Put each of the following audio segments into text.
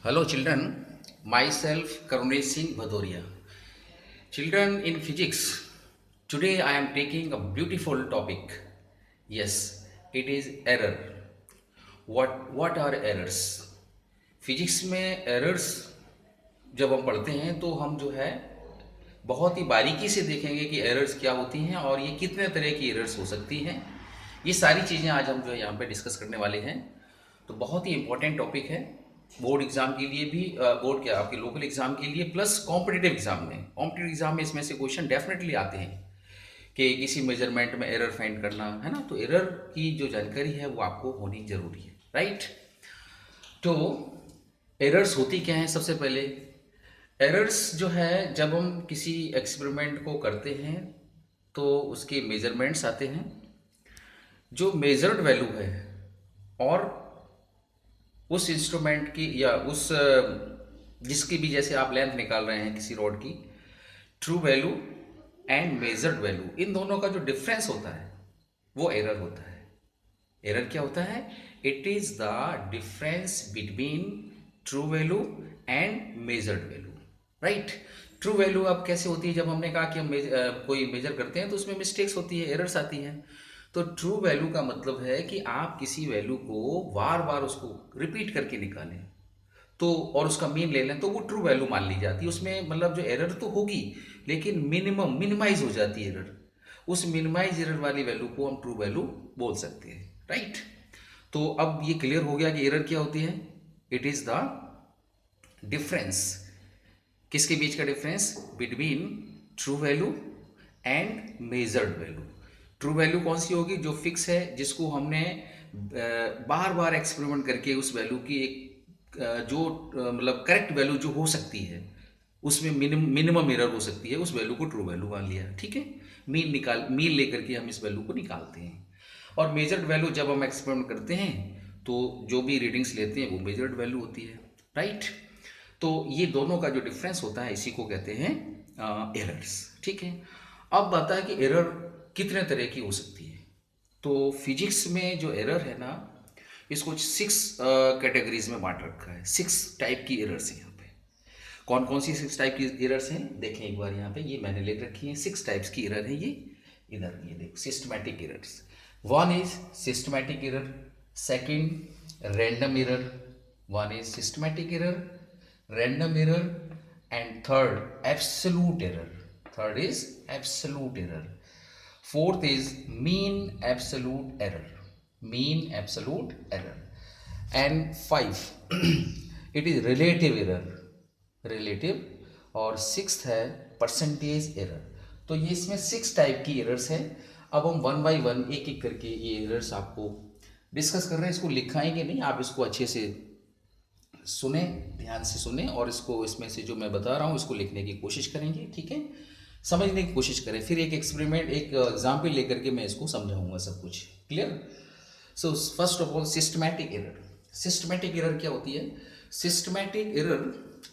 Hello children, myself Karunesh Singh Bhadoria. Children, in physics, today I am taking a beautiful topic. Yes, it is error. What are errors? Physics में errors जब हम पढ़ते हैं तो हम जो है बहुत ही बारीकी से देखेंगे कि एरर्स क्या होती हैं और ये कितने तरह की एरर्स हो सकती हैं। ये सारी चीज़ें आज हम जो है यहाँ पे डिस्कस करने वाले हैं। तो बहुत ही इम्पोर्टेंट टॉपिक है बोर्ड एग्जाम के लिए भी, बोर्ड क्या आपके लोकल एग्जाम के लिए प्लस कॉम्पिटिटिव एग्जाम में। कॉम्पिटिटिव एग्जाम में इसमें से क्वेश्चन डेफिनेटली आते हैं कि किसी मेजरमेंट में एरर फाइंड करना है ना, तो एरर की जो जानकारी है वो आपको होनी जरूरी है, राइट। तो एरर्स होती क्या हैं? सबसे पहले एरर्स जो है जब हम किसी एक्सपेरिमेंट को करते हैं तो उसके मेजरमेंट्स आते हैं। जो मेजर्ड वैल्यू है और उस इंस्ट्रूमेंट की या उस जिसकी भी, जैसे आप लेंथ निकाल रहे हैं किसी रॉड की, true value and measured value, इन दोनों का जो डिफरेंस होता है वो एरर होता है। एरर क्या होता है? It is the difference between true value and measured value, right. True value अब कैसे होती है? जब हमने कहा कि हम कोई मेजर करते हैं तो उसमें मिस्टेक्स होती है, एरर्स आती हैं। तो ट्रू वैल्यू का मतलब है कि आप किसी वैल्यू को बार बार उसको रिपीट करके निकालें तो और उसका मीन ले लें तो वो ट्रू वैल्यू मान ली जाती है। उसमें मतलब जो एरर तो होगी लेकिन मिनिमाइज हो जाती है एरर। उस मिनिमाइज एरर वाली वैल्यू को हम ट्रू वैल्यू बोल सकते हैं, राइट। तो अब ये क्लियर हो गया कि एरर क्या होती है। इट इज द डिफरेंस, किसके बीच का difference? Between true value and measured value. True value कौन सी होगी? जो फिक्स है, जिसको हमने बार बार एक्सपेरिमेंट करके उस वैल्यू की एक जो मतलब करेक्ट वैल्यू जो हो सकती है उसमें मिनिमम एरर हो सकती है, उस वैल्यू को ट्रू वैल्यू मान लिया, ठीक है। मीन लेकर के हम इस वैल्यू को निकालते हैं। और मेजर्ड वैल्यू जब हम एक्सपेरिमेंट करते हैं तो जो भी रीडिंग्स लेते हैं वो मेजर्ड वैल्यू होती है, राइट। तो ये दोनों का जो डिफरेंस होता है इसी को कहते हैं एरर्स, ठीक है। अब बता है कि एरर कितने तरह की हो सकती है। तो फिजिक्स में जो एरर है ना, इसको 6 कैटेगरीज में बांट रखा है। 6 टाइप की एरर्स हैं यहाँ पे। कौन कौन सी 6 टाइप की एरर्स हैं देखें एक बार। यहाँ पे ये मैंने लिख रखी है, 6 टाइप्स की एरर है ये। इधर ये देखो, systematic errors. One is systematic error, second random error, one is systematic error, random error, and third absolute error. Third is absolute error. Fourth is mean absolute error, mean absolute error. And five it is relative error, relative. और sixth है percentage error. तो ये इसमें 6 type की errors हैं। अब हम one by one एक एक करके ये एरर्स आपको डिस्कस कर रहे हैं। इसको लिखाएंगे नहीं, आप इसको अच्छे से सुने, ध्यान से सुने और इसको, इसमें से जो मैं बता रहा हूँ इसको लिखने की कोशिश करेंगे, ठीक है। समझने की कोशिश करें, फिर एक एक्सपेरिमेंट, एक एग्जाम्पल लेकर के मैं इसको समझाऊंगा सब कुछ, clear. So first of all systematic error. Systematic error क्या होती है? सिस्टमैटिक एरर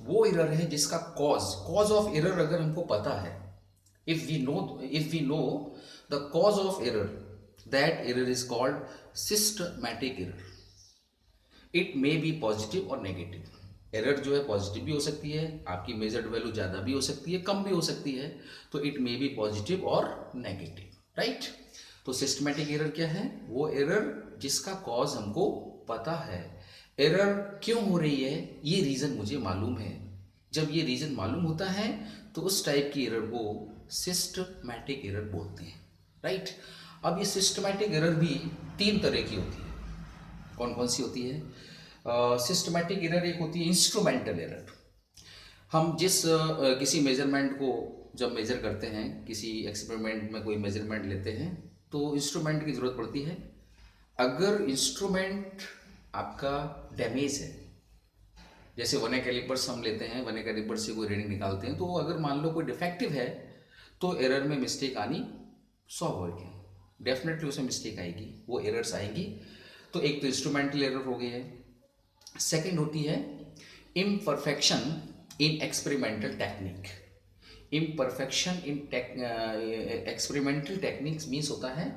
वो एरर है जिसका कॉज ऑफ एरर अगर हमको पता है, if we know the cause of error, that error is called systematic error. It may be positive और नेगेटिव। एरर जो है पॉजिटिव भी हो सकती है, आपकी मेजर्ड वैल्यू ज़्यादा भी हो सकती है, कम भी हो सकती है। तो इट मे बी पॉजिटिव और नेगेटिव, राइट। तो सिस्टमैटिक एरर क्या है? वो एरर जिसका कॉज हमको पता है। एरर क्यों हो रही है ये रीज़न मुझे मालूम है। जब ये रीज़न मालूम होता है तो उस टाइप की एरर को सिस्टमैटिक एरर बोलते हैं, राइट। अब ये सिस्टमैटिक एरर भी 3 तरह की होती है। कौन कौन सी होती है? सिस्टमैटिक एरर एक होती है इंस्ट्रूमेंटल एरर। हम जिस किसी मेजरमेंट को जब मेजर करते हैं, किसी एक्सपेरिमेंट में कोई मेजरमेंट लेते हैं तो इंस्ट्रूमेंट की ज़रूरत पड़ती है। अगर इंस्ट्रूमेंट आपका डैमेज है, जैसे वन कैलिपर्स हम लेते हैं, वन कैलिपर से कोई रीडिंग निकालते हैं, तो अगर मान लो कोई डिफेक्टिव है तो एरर में मिस्टेक आनी स्वाभाविक है। डेफिनेटली उसमें मिस्टेक आएगी, वो एरर्स आएंगी। तो एक तो इंस्ट्रूमेंटल एरर हो गई है। सेकंड होती है imperfection in experimental technique. Imperfection in experimental techniques means होता है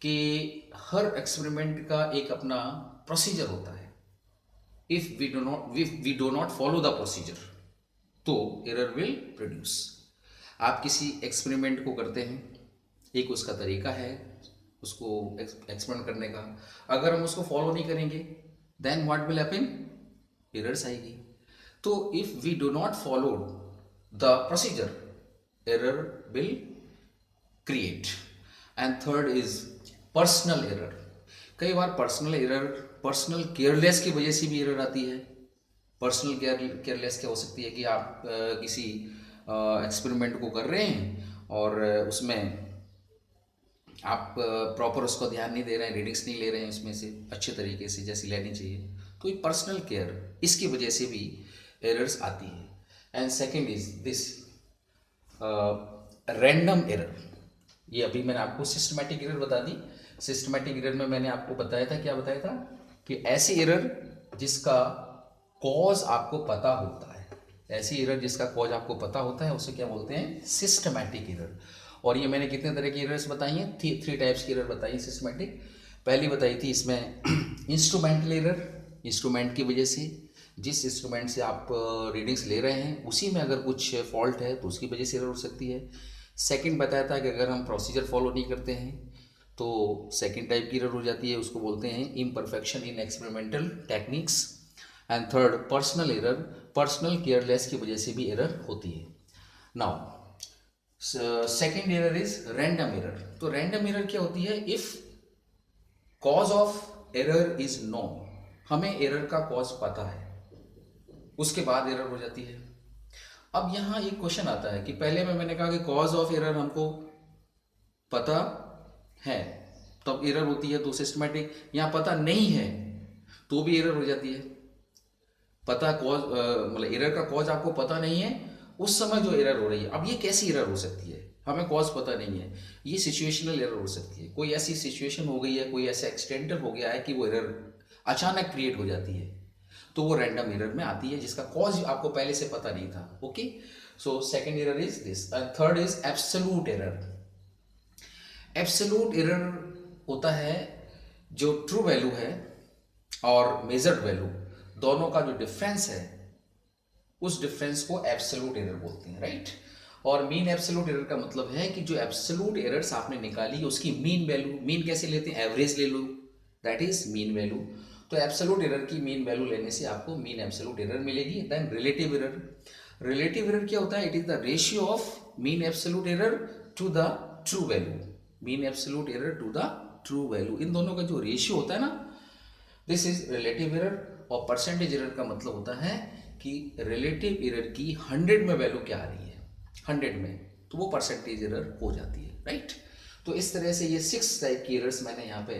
कि हर एक्सपेरिमेंट का एक अपना प्रोसीजर होता है। If we do not follow the procedure, तो एरर विल प्रोड्यूस। आप किसी एक्सपेरिमेंट को करते हैं, एक उसका तरीका है उसको एक्सपेरिमेंट करने का, अगर हम उसको फॉलो नहीं करेंगे then what will happen, errors आएगी। तो if we do not follow the procedure, error will create. And third is personal error. कई बार पर्सनल एरर पर्सनल केयरलेस की वजह से भी एरर आती है। पर्सनल केयरलेस क्या हो सकती है कि आप किसी एक्सपेरिमेंट को कर रहे हैं और उसमें आप प्रॉपर उसको ध्यान नहीं दे रहे हैं, रीडिंग्स नहीं ले रहे हैं उसमें से अच्छे तरीके से जैसी लेनी चाहिए, तो ये पर्सनल केयर, इसकी वजह से भी एरर्स आती है। And second is this random error. ये अभी मैंने आपको सिस्टमैटिक एरर बता दी। सिस्टमैटिक एरर में मैंने आपको बताया था, क्या बताया था, कि ऐसी एरर जिसका कॉज आपको पता होता है, ऐसी एरर जिसका कॉज आपको पता होता है उसे क्या बोलते हैं, सिस्टमैटिक एरर। और ये मैंने कितने तरह की एरर्स बताई हैं, थ्री टाइप्स की एरर बताई है सिस्टमैटिक। पहली बताई थी इसमें इंस्ट्रूमेंटल एरर, इंस्ट्रूमेंट की वजह से, जिस इंस्ट्रूमेंट से आप रीडिंग्स ले रहे हैं उसी में अगर कुछ फॉल्ट है तो उसकी वजह से एरर हो सकती है। सेकंड बताया था कि अगर हम प्रोसीजर फॉलो नहीं करते हैं तो सेकंड टाइप की एरर हो जाती है, उसको बोलते हैं imperfection in experimental techniques. And third personal error, personal careless की वजह से भी एरर होती है। Now second error is random error. तो रैंडम एरर क्या होती है, if cause of error is known, हमें एरर का कॉज पता है, उसके बाद एरर हो जाती है। अब यहां एक क्वेश्चन आता है कि पहले में मैंने कहा कि कॉज ऑफ एरर हमको पता है तब एरर होती है, तो सिस्टमैटिक। यहां पता नहीं है तो भी एरर हो जाती है। पता कॉज मतलब एरर का कॉज आपको पता नहीं है उस समय जो एरर हो रही है। अब ये कैसी एरर हो सकती है, हमें कॉज पता नहीं है, ये सिचुएशनल एरर हो सकती है। कोई ऐसी सिचुएशन हो गई है, कोई ऐसा एक्सटेंटर हो गया है कि वो एरर अचानक क्रिएट हो जाती है, तो वो रैंडम एरर में आती है जिसका कॉज आपको पहले से पता नहीं था। Okay, so second error is this. Third is absolute error. Absolute error होता है जो ट्रू वैल्यू है और मेजर्ड वैल्यू दोनों का जो डिफरेंस है, उस डिफरेंस को एब्सोल्यूट एरर बोलते हैं, राइट। और मीन एब्सोल्यूट एरर का मतलब है कि जो एब्सोल्यूट एरर्स आपने निकाली उसकी मीन वैल्यू, मीन कैसे लेते हैं, एवरेज ले लो, दैट इज मीन वैल्यू। तो एब्सोल्यूट एरर की मीन वैल्यू लेने से आपको मीन एब्सोल्यूट एरर मिलेगी। Then relative error. Relative error क्या होता है, it is the ratio of mean absolute error to the true value, mean absolute error to the true value, इन दोनों का जो रेशियो होता है ना, दिस इज रिलेटिव एरर। और परसेंटेज एरर का मतलब होता है कि रिलेटिव एरर की 100 में वैल्यू क्या आ रही है, 100 में, तो वो परसेंटेज एरर हो जाती है, राइट। तो इस तरह से ये 6 टाइप की एरर्स मैंने यहाँ पे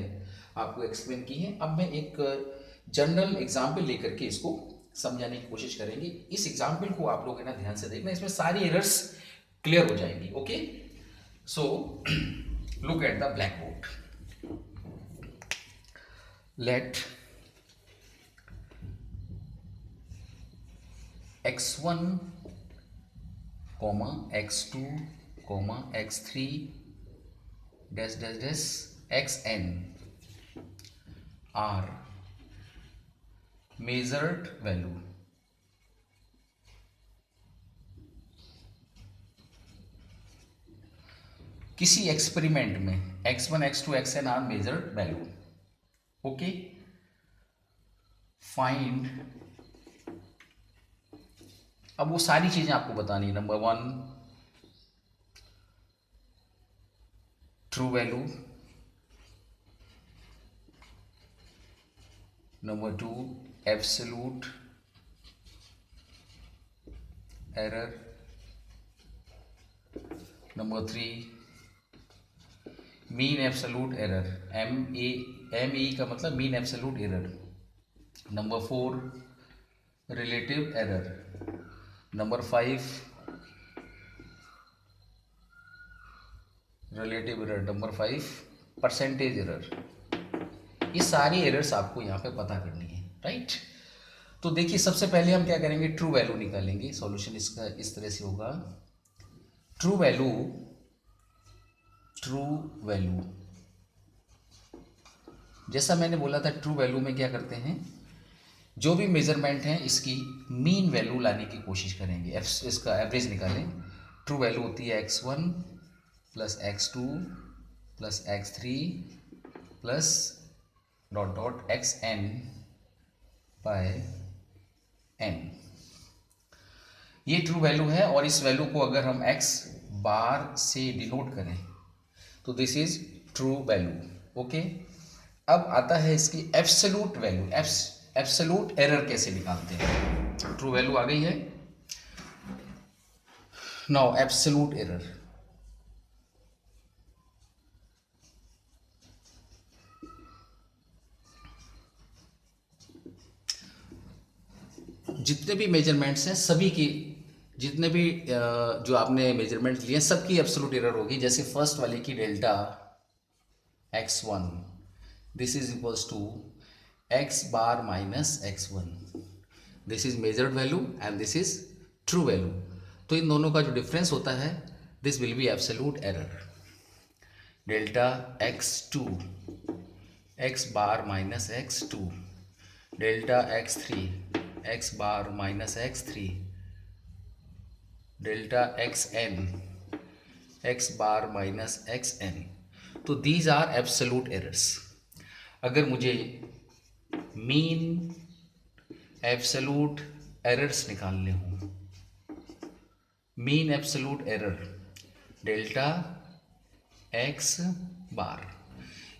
आपको एक्सप्लेन की हैं। अब मैं एक जनरल एग्जाम्पल लेकर के इसको समझाने की कोशिश करेंगे। इस एग्जाम्पल को आप लोग है ना ध्यान से देखना, इसमें सारी एरर्स क्लियर हो जाएंगी। Okay, so look at the black board. Let x1 x2 x3 dash dash dash xn are measured value किसी एक्सपेरिमेंट में x1 x2 xn are measured value. Okay, find, अब वो सारी चीजें आपको बतानी है। Number 1 true value, number 2 absolute error, number 3 mean absolute error, M A का मतलब mean absolute error, number 4 relative error, number 5 relative error, number 5 percentage error. ये सारी एरर्स आपको यहाँ पे पता करनी है, राइट। तो देखिए सबसे पहले हम क्या करेंगे, ट्रू वैल्यू निकालेंगे। सॉल्यूशन इसका इस तरह से होगा, ट्रू वैल्यू, ट्रू वैल्यू जैसा मैंने बोला था, ट्रू वैल्यू में क्या करते हैं जो भी मेजरमेंट है इसकी मीन वैल्यू लाने की कोशिश करेंगे, इसका एवरेज निकालें। ट्रू वैल्यू होती है x1 plus x2 plus x3 plus dot dot xn by n। ये ट्रू वैल्यू है और इस वैल्यू को अगर हम x बार से डिनोट करें तो this is true value. Okay, अब आता है इसकी एब्सोल्यूट वैल्यू। एब्सोल्यूट एरर कैसे निकालते हैं? ट्रू वैल्यू आ गई है, नाउ एब्सोल्यूट एरर। जितने भी मेजरमेंट्स हैं सभी की, जितने भी जो आपने मेजरमेंट लिए सबकी एब्सोल्यूट एरर होगी। जैसे फर्स्ट वाले की delta x1 this is equals to x bar minus x1, this is measured value and this is true value. तो इन दोनों का जो डिफरेंस होता है this will be absolute error. Delta x2 x bar minus x2, delta x3 x bar minus x3, delta xn x bar minus xn। तो these are absolute errors. अगर मुझे मीन एब्सोल्यूट एरर्स निकालने हों, mean absolute error delta x बार,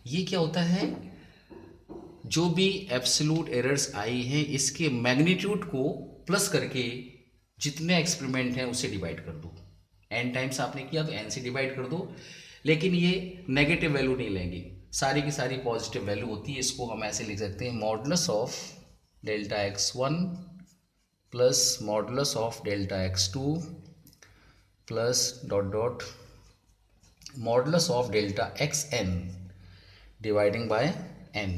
ये क्या होता है? जो भी एब्सोल्यूट एरर्स आई हैं इसके मैग्नीट्यूड को प्लस करके जितने एक्सपेरिमेंट हैं उसे डिवाइड कर दो। n टाइम्स आपने किया तो n से डिवाइड कर दो, लेकिन ये नेगेटिव वैल्यू नहीं लेंगे, सारी की सारी पॉजिटिव वैल्यू होती है। इसको हम ऐसे लिख सकते हैं modulus of delta x1 plus modulus of delta x2 plus dot dot modulus of delta xn dividing by n.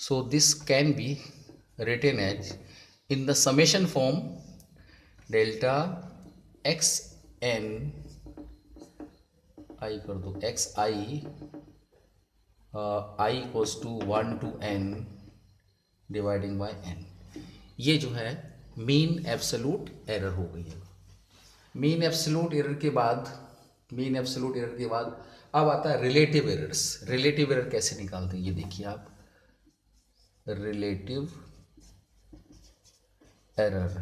So this can be written as in the summation form delta xn I कर दो xi I equals to 1 to n dividing by n। ये जो है mean absolute error हो गई है। Mean absolute error के बाद अब आता है रिलेटिव एरर्स। रिलेटिव एरर कैसे निकालते हैं ये देखिए आप। रिलेटिव एरर,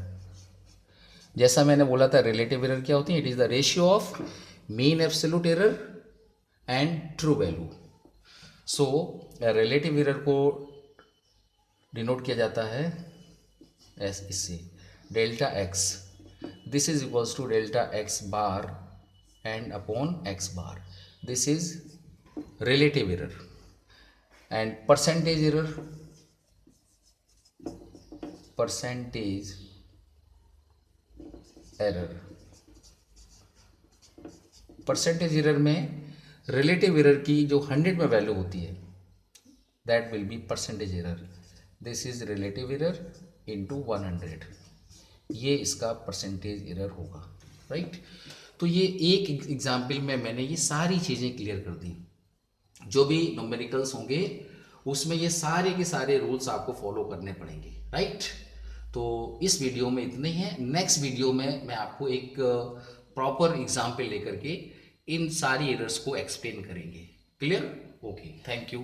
जैसा मैंने बोला था रिलेटिव एरर क्या होती है? It is the ratio of mean absolute error and true value. So relative error को डिनोट किया जाता है इससे delta x, this is equals to delta x bar and upon x bar, this is relative error। and percentage error percentage error में relative error की जो 100 में value होती है that will be percentage error. This is relative error into 100, ये इसका percentage error होगा, right. तो ये एक एग्जाम्पल में मैंने ये सारी चीज़ें क्लियर कर दी। जो भी न्यूमेरिकल्स होंगे उसमें ये सारे के सारे रूल्स आपको फॉलो करने पड़ेंगे, राइट। तो इस वीडियो में इतने ही हैं। नेक्स्ट वीडियो में मैं आपको एक प्रॉपर एग्जाम्पल लेकर के इन सारी एरर्स को एक्सप्लेन करेंगे। क्लियर? Okay, thank you.